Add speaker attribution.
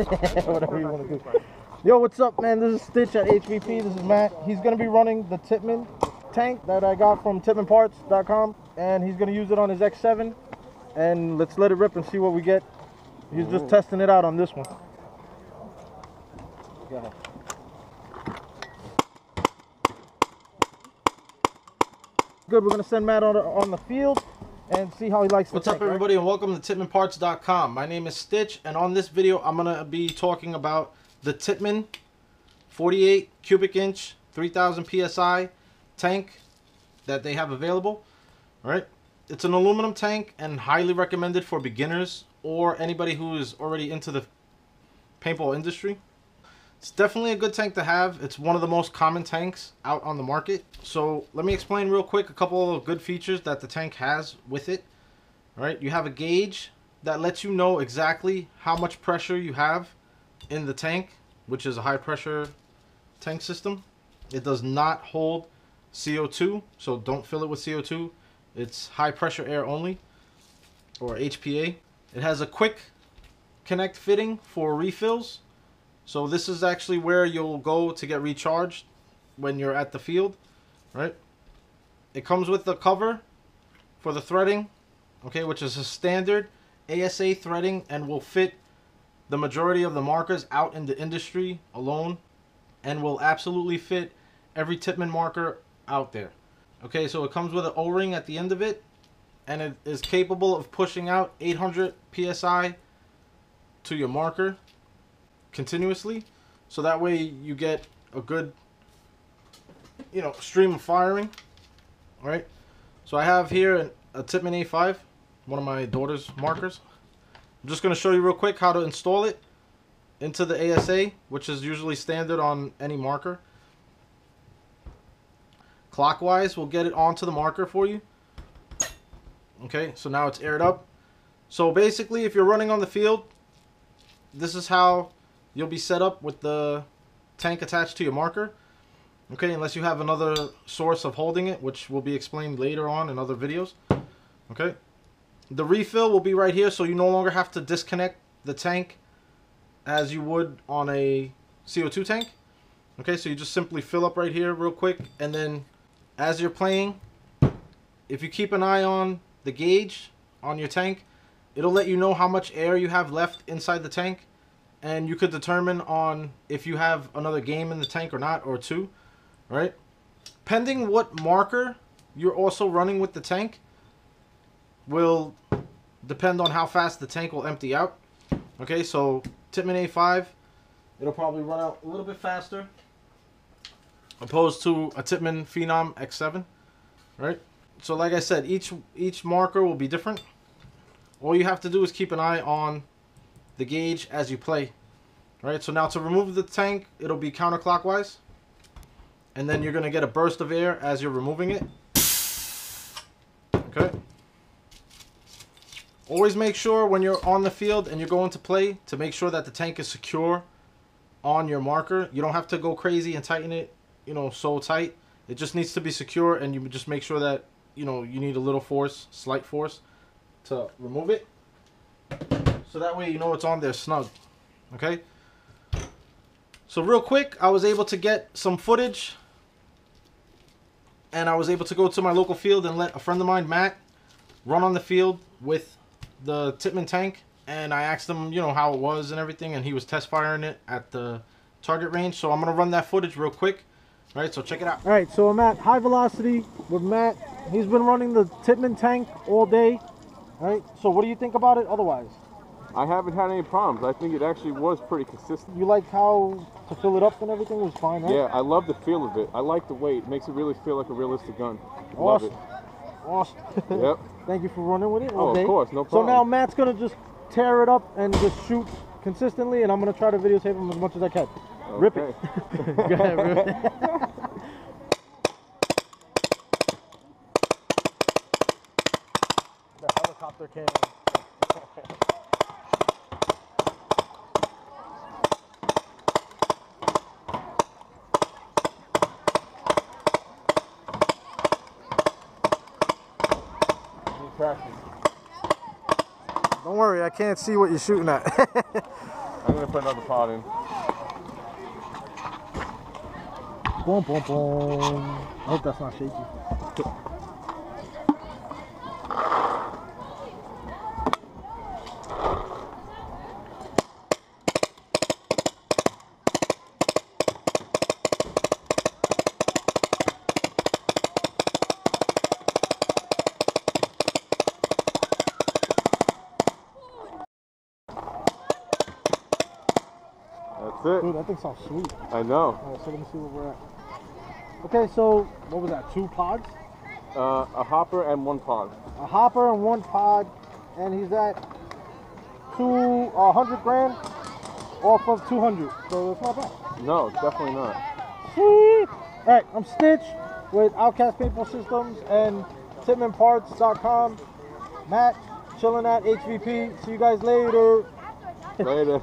Speaker 1: Whatever you want to do. Yo, what's up, man? This is Stitch at HVP. This is Matt. He's going to be running the Tippmann tank that I got from tippmanparts.com, and he's going to use it on his X7. And let's let it rip and see what we get. He's just testing it out on this one. Go ahead. Good, we're going to send Matt on the field and see how he likes the
Speaker 2: What's
Speaker 1: tank,
Speaker 2: up, everybody, and welcome to tippmanparts.com. My name is Stitch, and on this video I'm going to be talking about the Tippmann 48 cubic inch 3000 psi tank that they have available. All right, it's an aluminum tank and highly recommended for beginners or anybody who is already into the paintball industry. It's definitely a good tank to have. It's one of the most common tanks out on the market. So let me explain real quick a couple of good features that the tank has with it. All right, you have a gauge that lets you know exactly how much pressure you have in the tank, which is a high pressure tank system. It does not hold CO2, so don't fill it with CO2. It's high pressure air only, or HPA. It has a quick connect fitting for refills. So this is actually where you'll go to get recharged when you're at the field, right? It comes with the cover for the threading, okay, which is a standard ASA threading and will fit the majority of the markers out in the industry alone, and will absolutely fit every Tippmann marker out there. Okay, so it comes with an O-ring at the end of it, and it is capable of pushing out 800 psi to your marker continuously, so that way you get a good, you know, stream of firing. All right, so I have here a Tippmann A5, one of my daughter's markers. I'm just going to show you real quick how to install it into the ASA, which is usually standard on any marker. Clockwise will get it onto the marker for you. Okay, so now it's aired up. So basically, if you're running on the field, this is how you'll be set up with the tank attached to your marker. Okay, unless you have another source of holding it, which will be explained later on in other videos. Okay, the refill will be right here, so you no longer have to disconnect the tank as you would on a CO2 tank. Okay, so you just simply fill up right here real quick, and then as you're playing, if you keep an eye on the gauge on your tank, it'll let you know how much air you have left inside the tank, and you could determine on if you have another game in the tank or not, or two, right? Pending what marker you're also running with the tank will depend on how fast the tank will empty out. Okay, so Tippmann A5, it'll probably run out a little bit faster opposed to a Tippmann Phenom X7, right? So like I said, each marker will be different. All you have to do is keep an eye on the gauge as you play. Right, so now to remove the tank, it'll be counterclockwise, and then you're going to get a burst of air as you're removing it. Okay. Always make sure when you're on the field and you're going to play to make sure that the tank is secure on your marker. You don't have to go crazy and tighten it, you know, so tight. It just needs to be secure, and you just make sure that, you know, you need a little force, slight force, to remove it. So that way you know it's on there snug. Okay. So real quick, I was able to get some footage, and I was able to go to my local field and let a friend of mine, Matt, run on the field with the Tippmann tank, and I asked him, you know, how it was and everything, and he was test firing it at the target range. So I'm going to run that footage real quick. All right, so check it out.
Speaker 1: All right, so I'm at high velocity with Matt. He's been running the Tippmann tank all day. All right, so what do you think about it otherwise?
Speaker 3: I haven't had any problems. I think it actually was pretty consistent.
Speaker 1: You like how to fill it up and everything was fine, right?
Speaker 3: Yeah, I love the feel of it. I like the weight. It makes it really feel like a realistic gun.
Speaker 1: Awesome.
Speaker 3: Love it.
Speaker 1: Awesome.
Speaker 3: Yep.
Speaker 1: Thank you for running with it all day.
Speaker 3: Of course, no
Speaker 1: So
Speaker 3: problem.
Speaker 1: now Matt's going to just tear it up and just shoot consistently, and I'm going to try to videotape him as much as I can. Okay. Rip it. Go ahead, rip it. The helicopter cannon. Don't worry, I can't see what you're shooting at.
Speaker 3: I'm gonna put another pod in.
Speaker 1: Boom, boom, boom. I hope that's not shaky.
Speaker 3: That's it.
Speaker 1: Dude, that thing sounds sweet.
Speaker 3: I know.
Speaker 1: Alright, so let me see where we're at. Okay, so what was that? 2 pods?
Speaker 3: A hopper and 1 pod.
Speaker 1: A hopper and 1 pod, and he's at 100 grand off of 200. So it's not bad.
Speaker 3: No, it's definitely not.
Speaker 1: Sweet. All right, I'm Stitch with Outcast Paintball Systems and Tippmanparts.com. Matt, chilling at HVP. See you guys later.
Speaker 3: Later.